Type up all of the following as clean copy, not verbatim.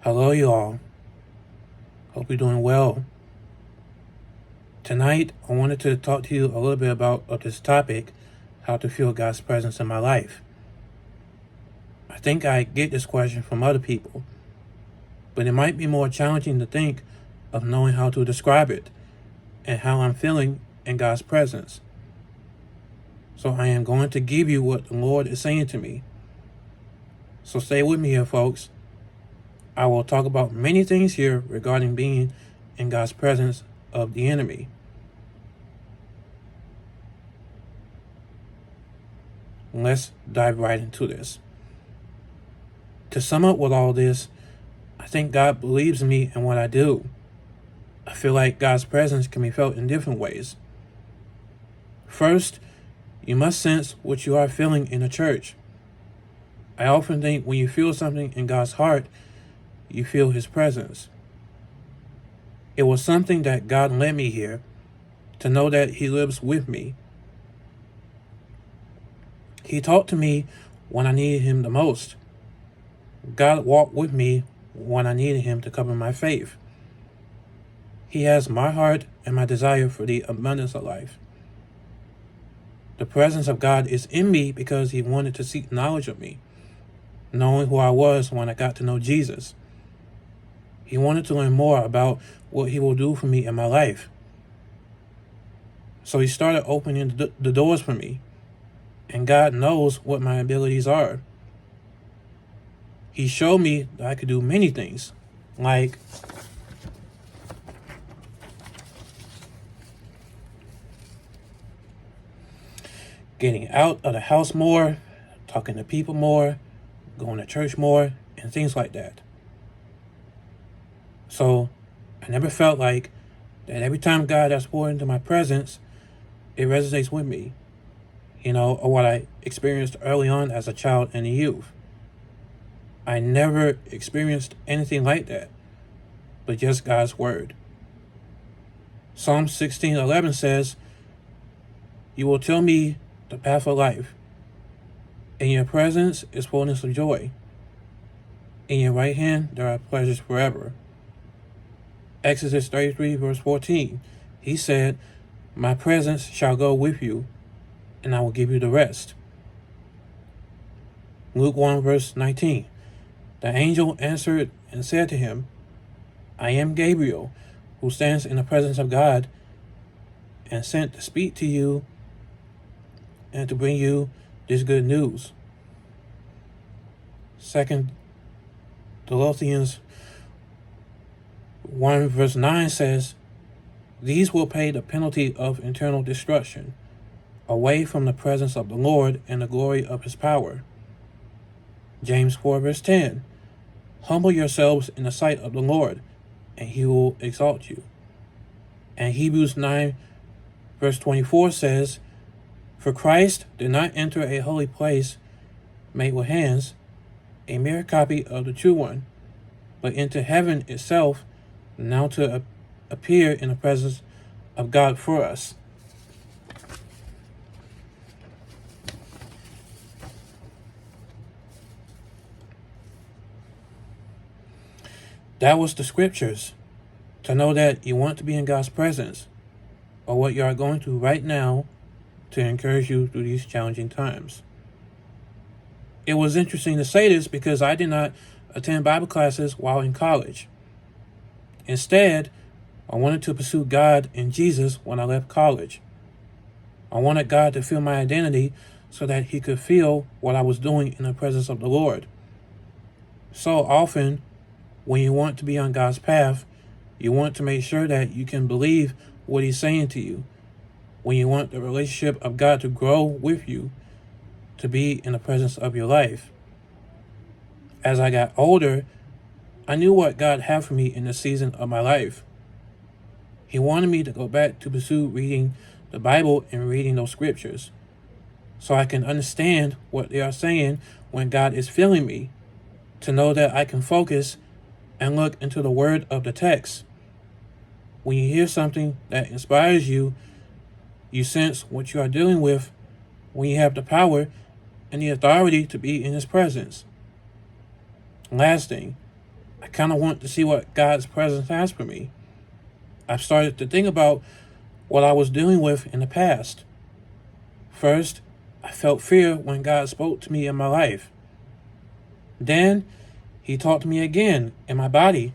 Hello, you all. Hope you're doing well. Tonight, I wanted to talk to you a little bit about this topic, how to feel God's presence in my life. I think I get this question from other people, but it might be more challenging to think of knowing how to describe it and how I'm feeling in God's presence. So I am going to give you what the Lord is saying to me. So stay with me here, folks. I will talk about many things here regarding being in God's presence of the enemy. Let's dive right into this. To sum up with all this, I think God believes in me and what I do. I feel like God's presence can be felt in different ways. First, you must sense what you are feeling in a church. I often think when you feel something in God's heart, you feel His presence. It was something that God led me here, to know that He lives with me. He talked to me when I needed Him the most. God walked with me when I needed Him to cover my faith. He has my heart and my desire for the abundance of life. The presence of God is in me because He wanted to seek knowledge of me, knowing who I was when I got to know Jesus. He wanted to learn more about what He will do for me in my life. So He started opening the doors for me, and God knows what my abilities are. He showed me that I could do many things, like getting out of the house more, talking to people more, going to church more, and things like that. So I never felt like that every time God has poured into my presence, it resonates with me, or what I experienced early on as a child and a youth. I never experienced anything like that, but just God's word. Psalm 16:11 says, "You will tell me the path of life. In your presence is fullness of joy. In your right hand there are pleasures forever." Exodus 33 verse 14, He said, "My presence shall go with you, and I will give you the rest." Luke 1 verse 19, the angel answered and said to him, "I am Gabriel, who stands in the presence of God, and sent to speak to you and to bring you this good news." 2 Thessalonians 1 verse 9 says, "These will pay the penalty of eternal destruction, away from the presence of the Lord and the glory of His power." James 4 verse 10, "Humble yourselves in the sight of the Lord, and He will exalt you." And Hebrews 9 verse 24 says, "For Christ did not enter a holy place made with hands, a mere copy of the true one, but into heaven itself, now to appear in the presence of God for us." That was the scriptures, to know that you want to be in God's presence, or what you are going through right now, to encourage you through these challenging times. It was interesting to say this because I did not attend Bible classes while in college. Instead, I wanted to pursue God and Jesus when I left college. I wanted God to feel my identity so that He could feel what I was doing in the presence of the Lord. So often, when you want to be on God's path, you want to make sure that you can believe what He's saying to you. When you want the relationship of God to grow with you, to be in the presence of your life. As I got older, I knew what God had for me in the season of my life. He wanted me to go back to pursue reading the Bible and reading those scriptures, so I can understand what they are saying when God is filling me, to know that I can focus and look into the word of the text. When you hear something that inspires you, you sense what you are dealing with when you have the power and the authority to be in His presence. Last thing, I kind of want to see what God's presence has for me. I've started to think about what I was dealing with in the past. First, I felt fear when God spoke to me in my life. Then, He talked to me again in my body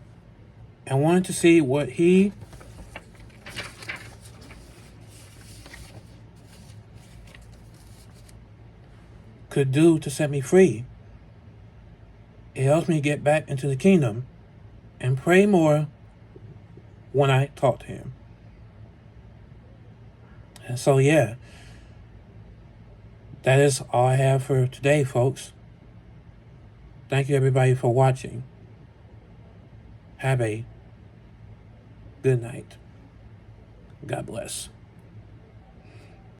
and wanted to see what He could do to set me free. It helps me get back into the kingdom and pray more when I talk to Him. And so, yeah, that is all I have for today, folks. Thank you, everybody, for watching. Have a good night. God bless.